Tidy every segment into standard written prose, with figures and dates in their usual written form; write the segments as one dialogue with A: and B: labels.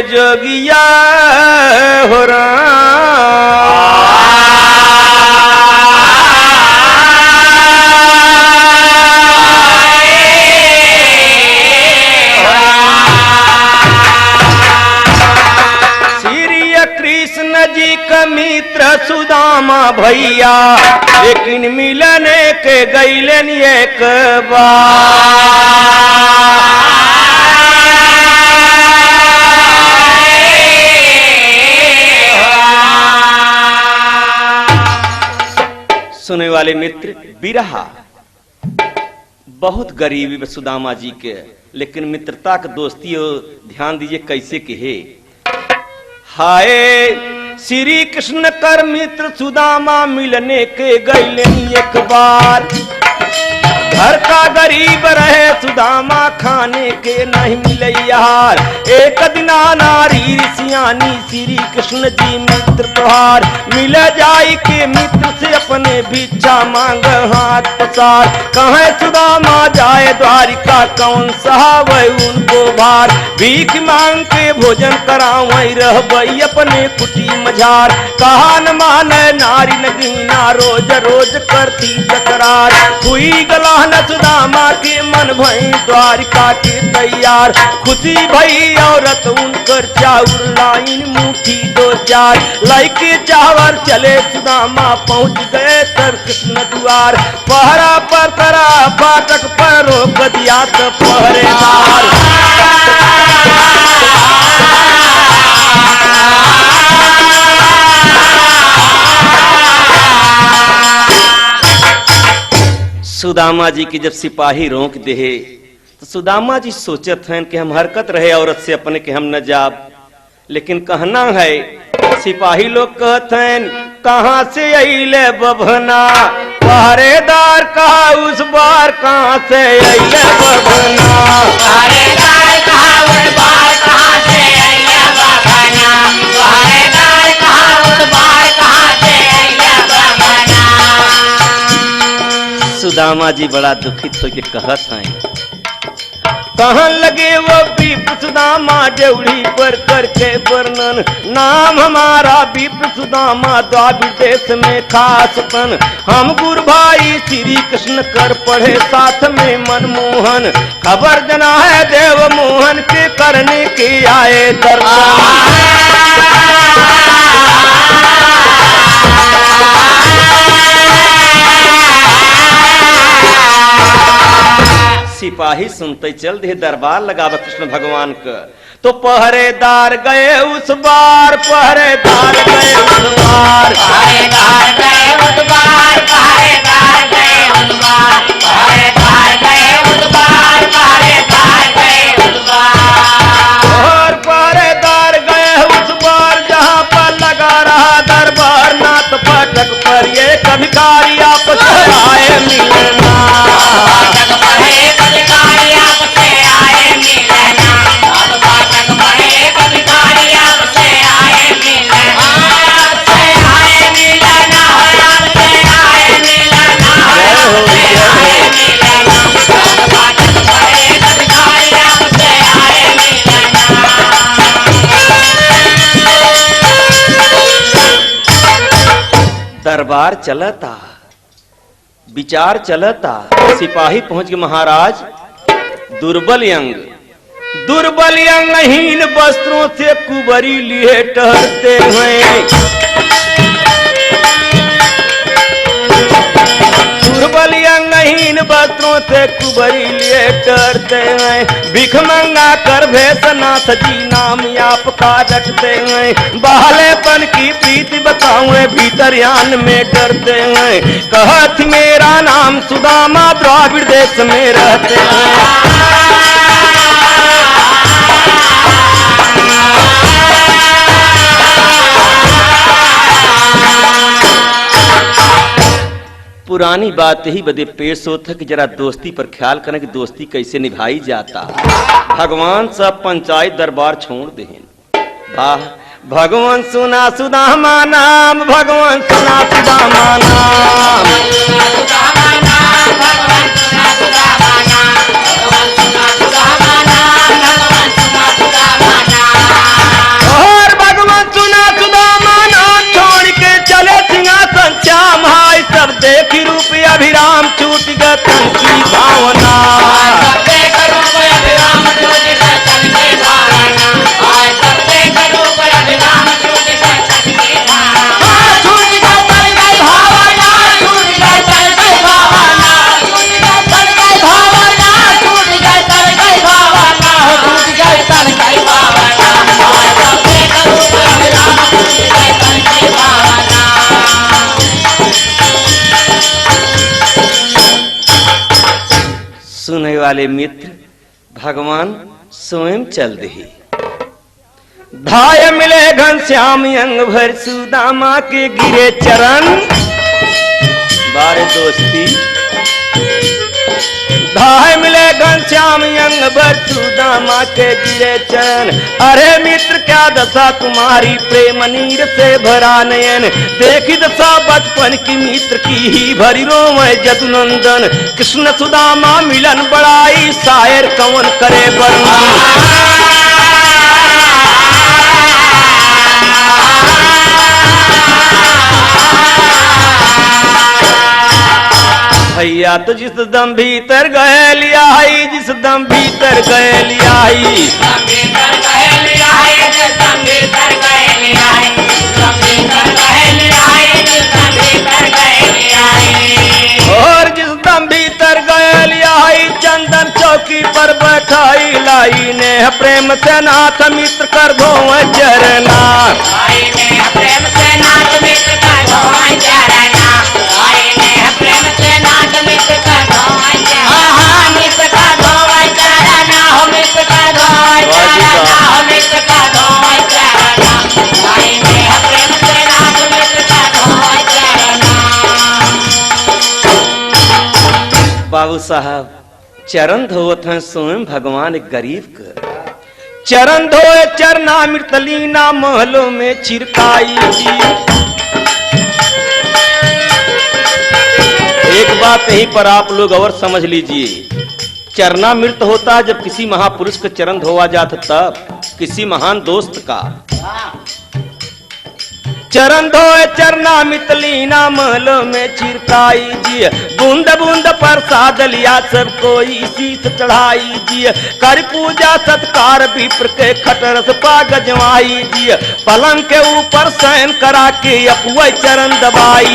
A: जोगिया हो कृष्ण जी का मित्र सुदामा भैया, लेकिन मिलने के गईलन एक सुने वाले मित्र, बिरहा बहुत गरीबी सुदामा जी के, लेकिन मित्रता का दोस्ती हो, ध्यान दीजिए कैसे कहे। हाय श्री कृष्ण कर मित्र सुदामा मिलने के गईले एक बार, घर का गरीब रहे सुदामा खाने के नहीं मिले यार। एक दिन नारी सियानी श्री कृष्ण जी मित्र तोहार, मिल जाई के मित्र से अपने भिक्षा मांग हाथ पसार। कहे सुदामा जाए द्वारिका कौन सहावे उनको भार, भीख मांग के भोजन करावई रहबई अपने कुटी मझार। कहा न माने नारी नगीना रोज रोज करती तकरार, हुई गला न सुदामा के मन भई द्वारिका के तैयार। खुशी भई औरत उनकर चाउर लाइन मुट्ठी दो चार, लाइके चावर चले सुदामा पहुंच गए तर कृष्ण द्वार। पहरा पर तरा फाटक पर रोक दिया तो पहरेदार। सुदामा जी की जब सिपाही रोक दे तो सुदामा जी सोचत हैं कि हम हरकत रहे औरत से अपने के हम न जाब, लेकिन कहना है सिपाही लोग कहते हैं कहाँ से अइले बभना, पहरेदार कहा उस बार कहाँ से अइले बभना।
B: पहरेदार कहा उस बार कहाँ से अइले बभना, पहरेदार कहा उस बार कहाँ से अइले बभना।
A: सुदामा जी बड़ा दुखित होकर कहत हैं, कहन लगे वो विप्र सुदामा ड्योढ़ी पर करके वर्णन, नाम हमारा विप्र सुदामा द्वापर देश में खास तन। हम गुरु भाई श्री कृष्ण कर पढ़े साथ में मनमोहन, खबर जना है देव मोहन के करने के आए दरबार। सिपाही सुनते चल दे दरबार लगावा कृष्ण भगवान का। तो पहरेदार गए उस बार, पहरेदार गए उस बार,
B: पहरेदार गए उस बार, पहरेदार गए उस बार, पहरेदार गए उस बार, पहरेदार गए उस बार।
A: और पहरेदार गए उस बार जहाँ पर लगा रहा दरबार, नाथ फाटक पर ये भिखारी आपस आए मिलना। दरबार चलता, विचार चलता। सिपाही पहुंच गए महाराज, दुर्बल अंग, दुर्बल अंगहीन वस्त्रों से कुबरी लिए टहलते हैं। दुर्बल अंगहीन वस्त्रों से कुबरी लिए टहलते हैं। भिख मंगा कर भैसनाथ जी नाम आपका रटते हैं। बालेपन की प्रीति बताऊं भीतर यान में डरते हैं। कहत मेरा नाम सुदामा द्राविड़ देश में रहते हैं। पुरानी बात ही बदे पेश होता कि जरा दोस्ती पर ख्याल करें कि दोस्ती कैसे निभाई जाता। भगवान सब पंचायत दरबार छोड़ दे। वाह भगवान सुना सुदामा नाम, भगवान सुना सुदामा नाम, वाले मित्र भगवान स्वयं चल दे। धाय मिले घनश्याम अंग भर सुदामा के गिरे चरण। बारे दोस्ती धाय मिले घनश्याम अंग भर सुदामा के गिरे चरण। अरे मित्र क्या दशा तुम्हारी प्रेम नीर से भरा नयन। देखी दशा बचपन की मित्र की ही भरी रोमय जदुनंदन। कृष्ण सुदामा मिलन बड़ाई शायर कवन करे वर्णन। भैया तो जिस दम भीतर गए लियाई, जिस दम भीतर गए लियाई। और जिस दम भीतर गए लियाई चंदन चौकी पर बैठाई लाई ने प्रेम से नाथ मित्र कर दो चरना। बाबू साहब चरण धोवत हैं स्वयं भगवान गरीब का। चरण धोए चरना मृतलीना महलों में छिड़काई। एक बात यहीं पर आप लोग और समझ लीजिए, चरना मृत होता है जब किसी महापुरुष का चरण धोआ जाता, तब किसी महान दोस्त का। चरण धोए चरना मितलीना महलों में छिड़काई जी। बूंद बूंद प्रसाद लिया सब कोई शीश चढ़ाई जी। कर पूजा सत्कार विप्र के खटरस पा गजवाई जी। पलंग के ऊपर शयन करा के अपुआ चरण दबाई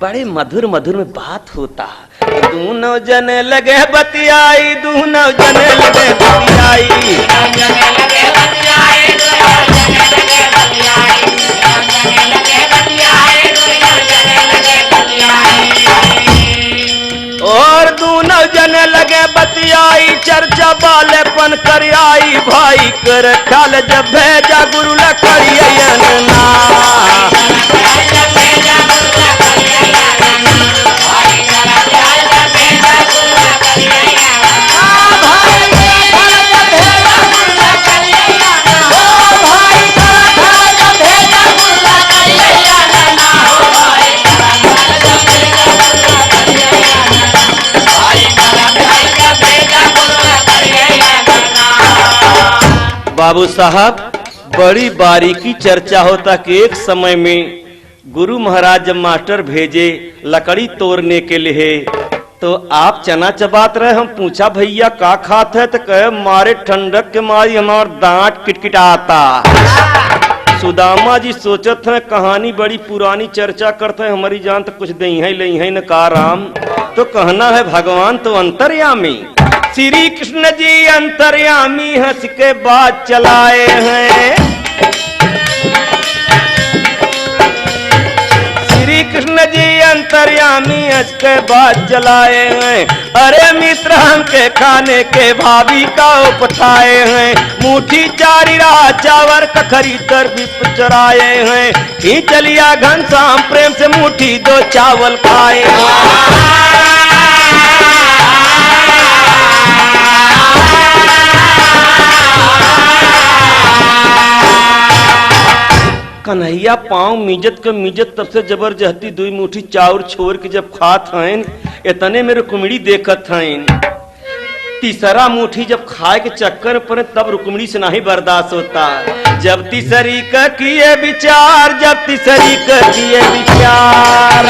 A: बड़े मधुर मधुर में बात होता। दूनो जने लगे बतियाई, दूनो जने लगे बतियाई। और दूनो जने लगे बतियाई चर्चा बालेपन कर आई। भाई कर ख्याल जब भेजा गुरु लखड़ियन ना। बाबू साहब बड़ी बारीकी चर्चा होता कि एक समय में गुरु महाराज जब मास्टर भेजे लकड़ी तोड़ने के लिए, तो आप चना चबात रहे। हम पूछा भैया का खात है, तो कहे मारे ठंडक के मारी हमार दांत किटकिटाता। सुदामा जी सोचत है कहानी बड़ी पुरानी चर्चा करते हैं, हमारी जान तो कुछ दही है लही है न का राम। तो कहना है भगवान तो अंतर्यामी, श्री कृष्ण जी अंतर्यामी हंस के बात चलाए हैं। श्री कृष्ण जी अंतर्यामी हंस के बात चलाए हैं। अरे मित्र हम के खाने के भाभी का उपठाए हैं। मुट्ठी चारी रहा चावर कखरी तर भी चराए हैं। ही चलिया घनश्याम प्रेम से मुट्ठी दो चावल खाए। कन्हैया पाँव मिजत के मिजत तब से जबरदस्ती दुई मुट्ठी चाउर छोड़ के जब खात हैं, इतने में रुक्मिणी देखत हैं। तीसरा मुट्ठी जब खाए के चक्कर पर तब रुक्मिणी से नहीं बर्दाश्त होता। जब तीसरी का किए विचार, जब तीसरी का किए विचार,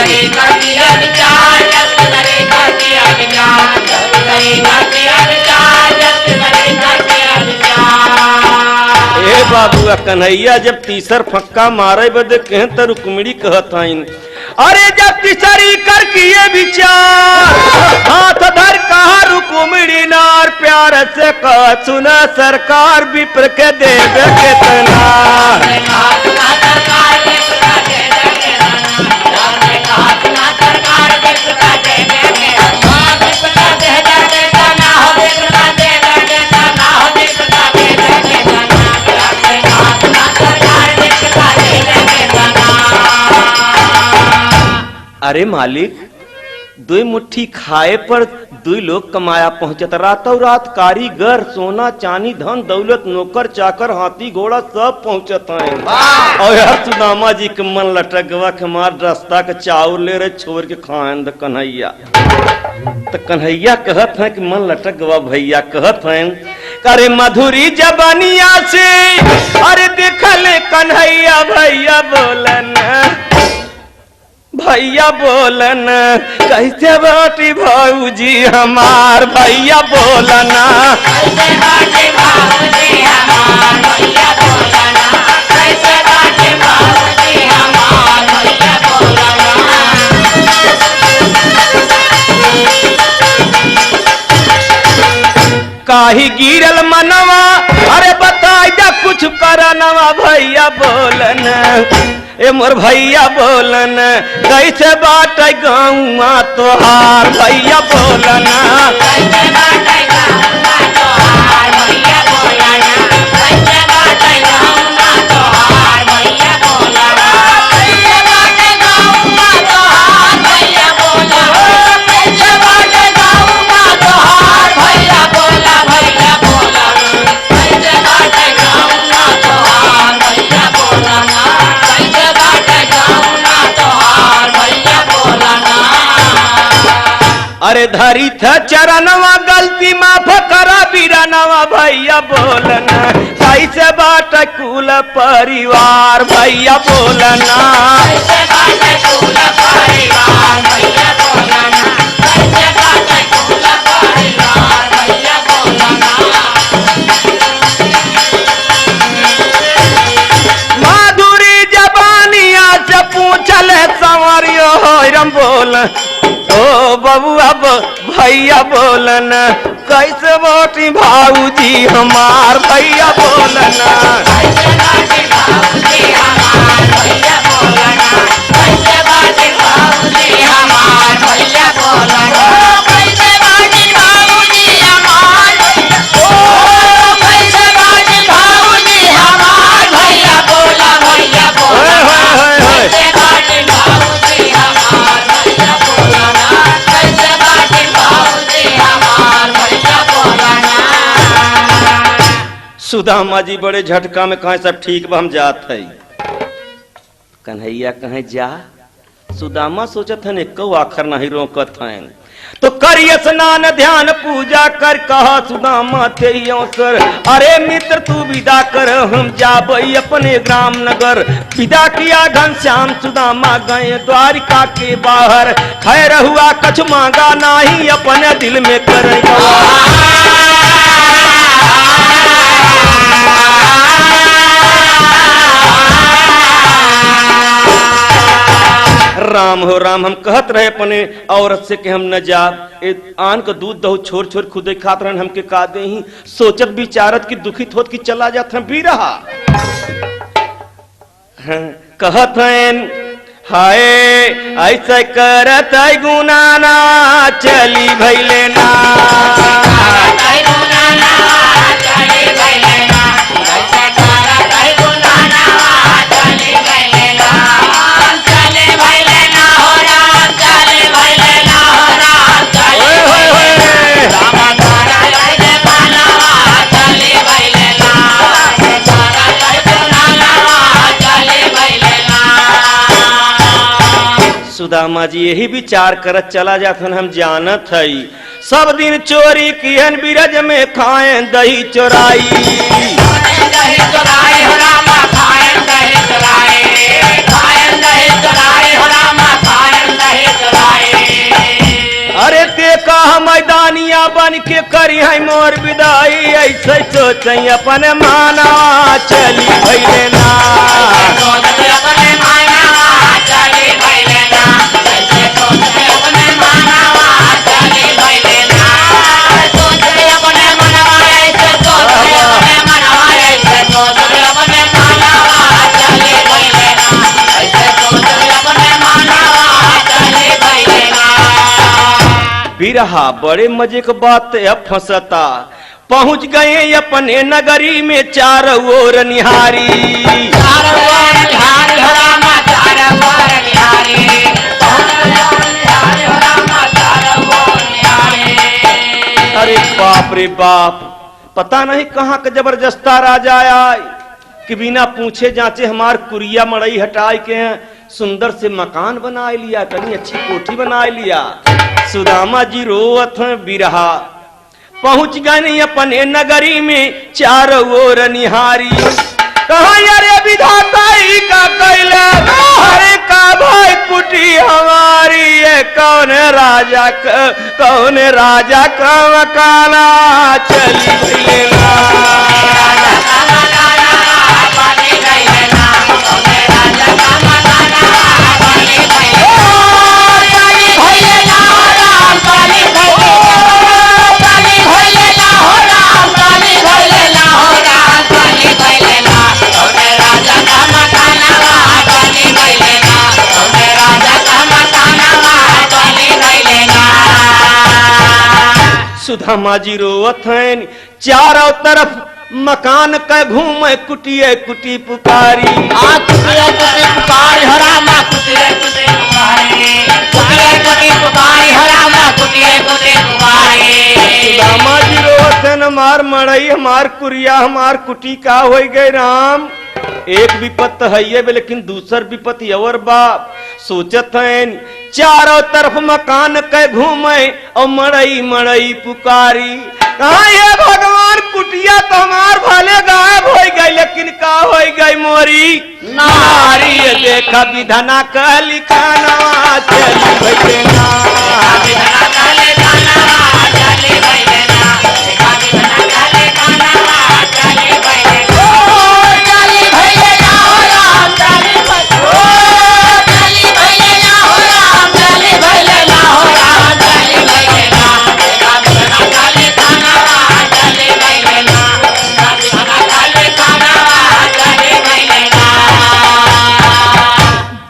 A: ए बाबू कन्हैया जब तीसर फक्का मारे बदे कहें तो रुक्मिणी कहत हईन, अरे जब तिसरी कर किए विचार हाथ धर कहा रुको मिड़ी नार प्यार से कह सुना सरकार विप्र के देवे कितना अरे मालिक दो मुट्ठी खाए पर दो लोग कमाया पहुंचत रातों रात कारीगर सोना चांदी धन दौलत नौकर चाकर हाथी घोड़ा सब पहुंचत हैं और यार सुदामा जी के मन लटक गवा के मार रास्ता के चाउर ले रहे छोड़ के खाएं द कन्हैया तो कन्हैया कहत है कि मन लटक गवा भैया कहत हैं करे मधुरी जबानिया से अरे देखले कन्हैया भैया बोलन भैया बोलन कैसे बाटी भाऊजी हमार भैया बोलना कैसे बाटी भाऊजी हमार भैया बोलना कैसे बाटी भाऊजी हमार भैया बोलना काहे गिरल मनवा अरे बताई जा कुछ करनवा भैया बोलन ए मोर भैया बोलन कैसे बाट गाँवा तोहार भैया बोलना कैसे बाट गाँवा तोहार भैया बोलना कैसे बाट गाँवा तोहार भैया बोलना कैसे बाट गाँवा तोहार भैया बोलना कैसे बाट गाँवा तोहार भैया बोला भैया बोलना कैसे बाट गाँवा तोहार भैया बोलना अरे धरी था चरणवा गलती माफ करा बीरानवा भैया बोलना कैसे बाट कुल परिवार भैया बोलना कैसे बाट कुल परिवार भैया बोलना कैसे बाट कुल परिवार भैया बोलना माधुरी जबानिया से पूछल संवरियो रम बोल ओ बबुआ भैया बोलन कैसे बाटी भाऊजी हमार भैया बोलना कैसे बाटी भाऊजी हमार भैया बोलना कैसे बाटी भाऊजी हमार भैया बोलना कैसे बाटी भाऊजी हमार ओ कैसे बाटी भाऊजी हमार भैया बोला भैया बोला कैसे बाटी भाऊजी हमार भैया बोलना कैसे बाटी भाऊजी हमार भैया बोलना सुदामा जी बड़े झटका में कहे सब ठीक बा हम जात है कन्हैया कहे जा सुदामा सोचत है एको आखर नहीं रोकत हैं तो करिए स्नान ध्यान पूजा कर कहा सुदामा ते अवसर अरे मित्र तू विदा कर हम जाबई अपने ग्राम नगर विदा किया घनश्याम सुदामा गए द्वारिका के बाहर खैर हुआ कछ मांगा नहीं अपने दिल में कर राम हो राम हम कहत रहे अपने औरत से कि हम न जा आन का दूध दहो छोड़ छोड़ खुदे खात रहन हमके का दे ही सोचत विचारत की दुखित होत की चला जात हम भी रहा कहत हैं हाय ऐसे करत गुना ना चली भैले ना सुदामा जी यही विचार करत चला जाथन हम जानत हई सब दिन चोरी किहन बिरज में खाएं दही चोराई दही चोराई हो रामा खाएं दही चोराई खाएं दही चोराई हो रामा खाएं दही चोराई अरे ते का मैदानिया बन के करी है मोर विदाई ऐसे सोच अपन माना चली भैले ना अपने माना चली भैले ना बिरहा बड़े मजे की बात है, अब फंसता। पहुंच गए अपने नगरी में चारों ओर निहारी। अरे बाप रे बाप, पता नहीं कहाँ का जबरदस्ता राजा आए कि बिना पूछे जांचे हमार कुरिया मड़ई हटाई के सुंदर से मकान बना लिया, कहीं अच्छी कोठी बना लिया। सुदामा जी रोवत हैं बिरहा। पहुंच गए अपने नगरी में चारों ओर निहारी। कहा यारे विधाता ही का कैला, अरे का भाई कुटी हमारी है, कौन राजा का मकाना चली लेना। सुदामा जी रोवत हैं, चारों तरफ मकान का घूम कुटिए कुटी पुकारी। सुदामा जी रोवत हैं, हमार मड़ई हमार कुरिया हमार कुटी का हो गए राम। एक विपत है ये, लेकिन दूसर विपत और बाप। सोचत हैं चारों तरफ मकान के घूमे और मड़ई मड़ई पुकारी। कहा ये भगवान कुटिया तो हमार भले गायब हो गई, लेकिन का हो गई मोरी नारी। देखा विधना का लिखाना चली भैया।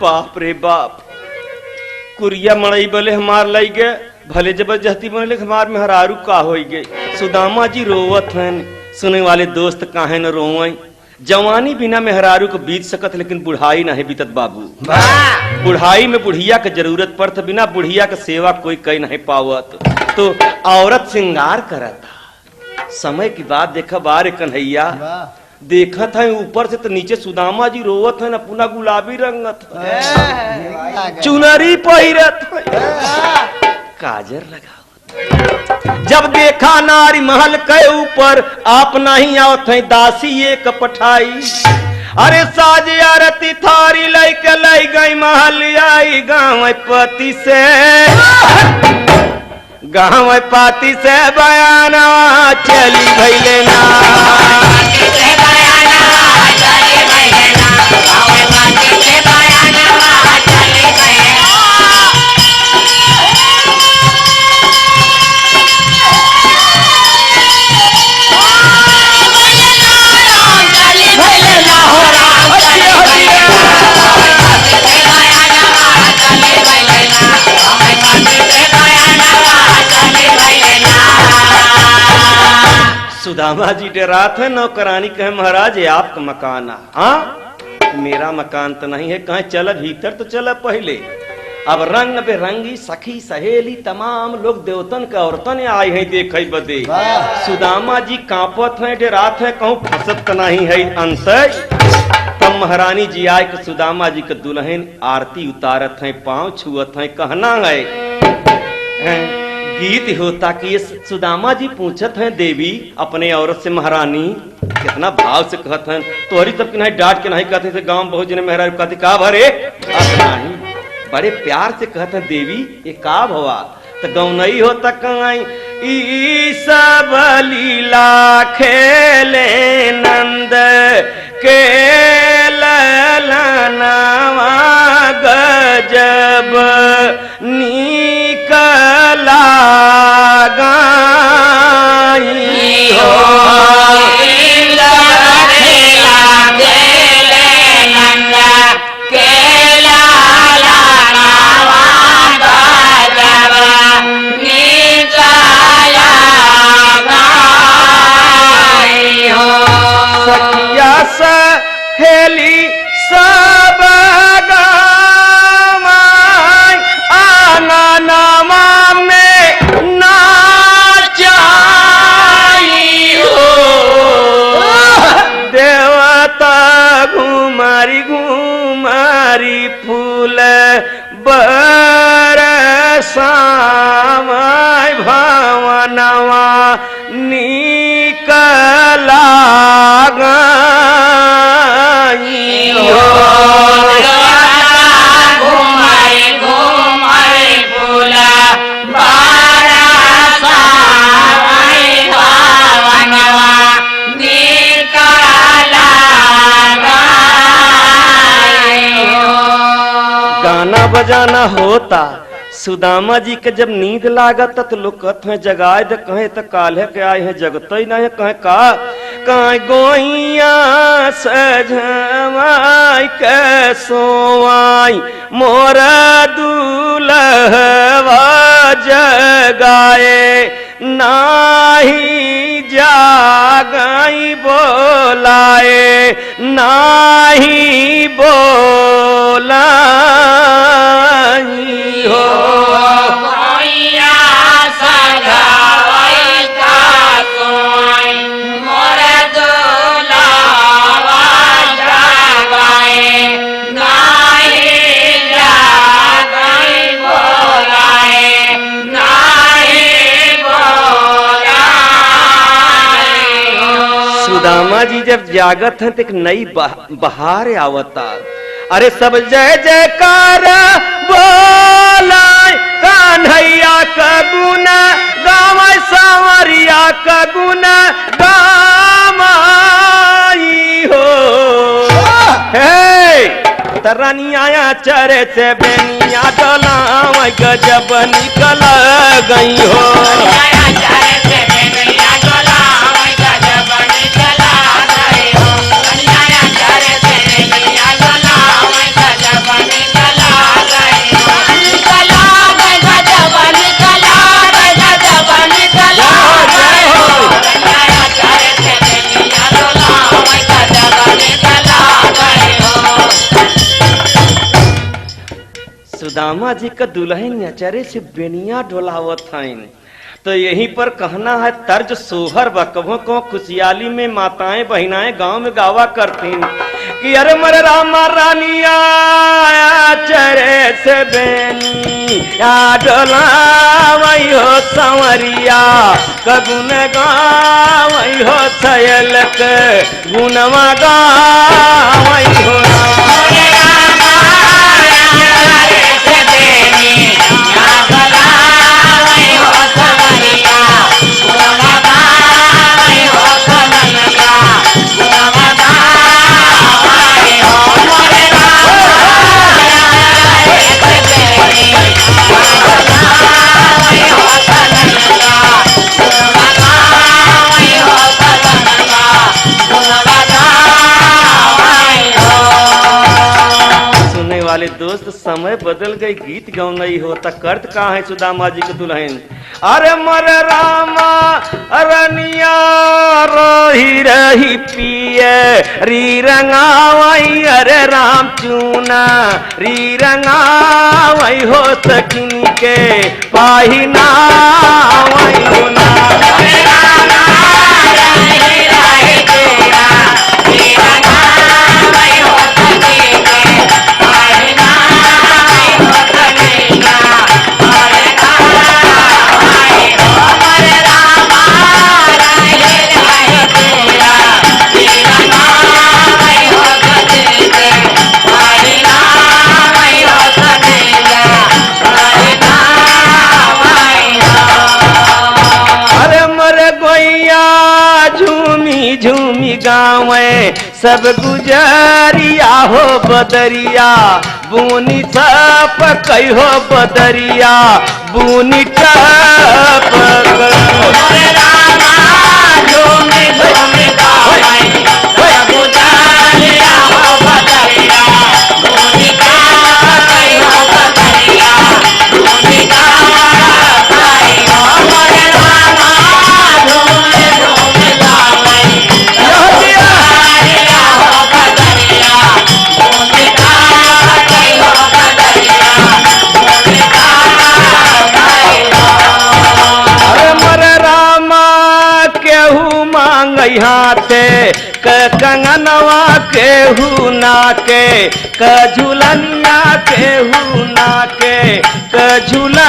A: बाप रे बाप, कुरिया मड़ई बोले हमार लाई गए, भले जबरदस्ती बोले हमार में हरारू का हो गए। सुदामा जी रोवत हैं, सुने वाले दोस्त काहे न रोवई। जवानी बिना मेहरारू को बीत सकत, लेकिन बुढ़ाई नहीं बीतत बाबू। बुढ़ाई में बुढ़िया के जरूरत पड़त, बिना बुढ़िया के सेवा कोई कई नहीं पावत। तो औरत श्रृंगार करता। समय की बात देखा बारे कन्हैया, देखा था ऊपर से तो नीचे सुदामा जी रोवत है, अपना गुलाबी रंगत है, चुनरी पहिरत है, काजर लगा। जब देखा नारी महल के ऊपर आप नहीं आवत है, दासी एक पठाई। अरे साज आरती थारी लैके लै गई महल आई, गाँव पति से गाँव पाती से बयाना चली भैले ना। सुदामा जी डरात है, नौकरानी कहे महाराज ये आपका मकान। हाँ मेरा मकान तो नहीं है, कहे चल भीतर तो चल पहले। अब रंग बेरंगी सखी सहेली तमाम लोग देवतन के औरतन आए हैं देखे बदे। सुदामा जी कांपत है, डरात है, कहूँ फसत तो नहीं है अंत। तब महारानी जी आए के सुदामा जी के दुल्हन आरती उतारत है, पांव छुअत है, कहना है गीत होता कि ये सुदामा जी पूछत हैं देवी अपने औरत से महारानी, कितना भाव से कहत हैं। तोहरी तब कि नहीं डांट के नहीं कहते थे, गांव बहुत जने मेहरा कहते का भरे नहीं, बड़े प्यार से कहते हैं देवी ये का भवा। तो गाँव नहीं होता कहीं ई सब लीला खेले नंद के ललनावा गजब निकला गाई हो।
B: नी
A: भइल बरसामय भवनवा निकला गई हो
B: घुमाई घुमाई फूला बरसामय भवनवा निकला गई हो।
A: गाना बजाना होता। सुदामा जी के जब नींद लागत तो लोग कहते हैं जगाए दे, कहे तो काल्हे के आए हैं जगत ही नहीं, कहे का कहे गोइया सजवाई के सोवाई मोर दूल्हवा जगाए नाही जागई बोलाए नाही बोलाई हो
B: गोइया सजवाई का सोई मोर दूल्हवा जगाए नाही जागई बोलाए नाही बोलाई हो।
A: सुदामा जी जब जागत हैं तो एक नई बहार आवता। अरे सब जय जयकार बोला कान्हैया का गुना गावै सांवरिया का गुना गामाई हो हे तरनिया चरे से बेनिया डोलावै गजब निकल गई हो सुदामा जी का दुल्हन अचरे से बेनिया डोलावत हईन। तो यहीं पर कहना है तर्ज सोहर बकभों को खुशहाली में माताएं बहिनाएं गांव में गावा करती कि अरे मर रामा रानिया चरे से बेनिया डोलावई हो संवरिया कगुन गावई हो सयल के गुनवा गावई हो वाले दोस्त समय बदल गई गीत गाँव नहीं होता करत कहाँ है सुदामा जी के दुल्हन अरे मर रामा रनिया रही रही पिए री रंगावई अरे राम चूना री रंगावई हो सकिन के पाहिना वही होना झूमी गाँव सब गुजरिया हो बदरिया बुनी छप कई हो बदरिया बुनी छप हाथे कंगनवा केहू ना के कझुलनिया केहू ना के कझुलनिया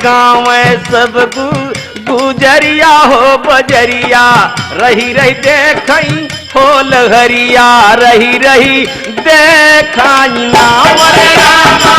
A: गाँव सब गुजरिया हो बजरिया रही रही देखई हो लहरिया रही रही देखई नाम रे रामा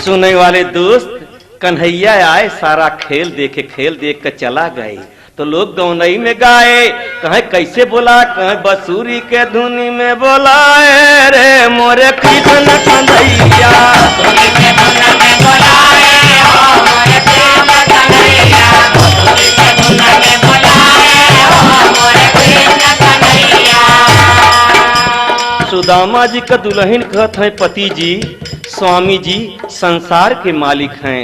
A: सुनने वाले दोस्त कन्हैया आए सारा खेल देख कर चला गए तो लोग गौनई में गाए कहे कैसे बोला कहे बसूरी के धुनी में बोलाए रे मोरे कृष्ण कन्हैया सुदामा जी का दुल्हन कहत है पति जी स्वामी जी संसार के मालिक हैं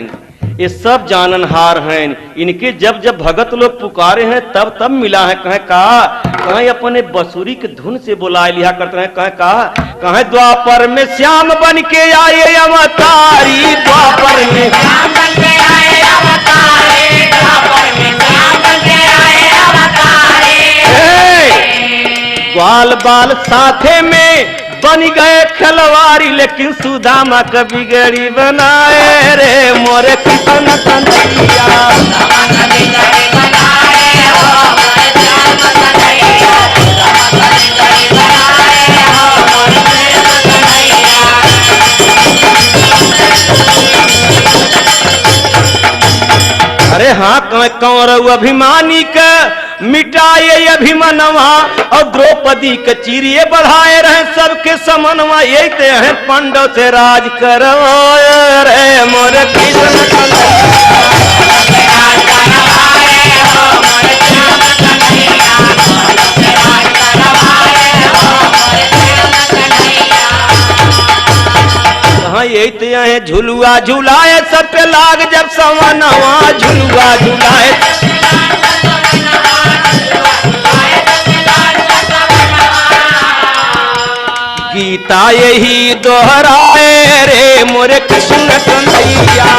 A: ये सब जाननहार हैं इनके जब जब भगत लोग पुकारे हैं तब तब मिला है कहे अपने बसुरी के धुन से बुला लिया करते हैं कहे द्वापर में श्याम बन के आए अवतारी द्वापर में श्याम बन के आए अवतारी द्वापर में श्याम बन के आए अवतारी ग्वाल बाल साथे में बन गए खलवारी लेकिन सुदामा का बिगड़ी बनाए रे मोरे कृष्ण कन्हैया अरे हाँ कौरव अभिमानी का मिटाए अभिमनवा और द्रौपदी के चीरिए बढ़ाए रहे सबके समनवा यही ते हैं पांडव से राज करो रे मोरे कृष्ण यही ते हैं झुलुआ झुलाए सब पे लाग जब समनवा झुलुआ झुलाए गीता यही दोहराए रे मोरे कृष्ण कन्हैया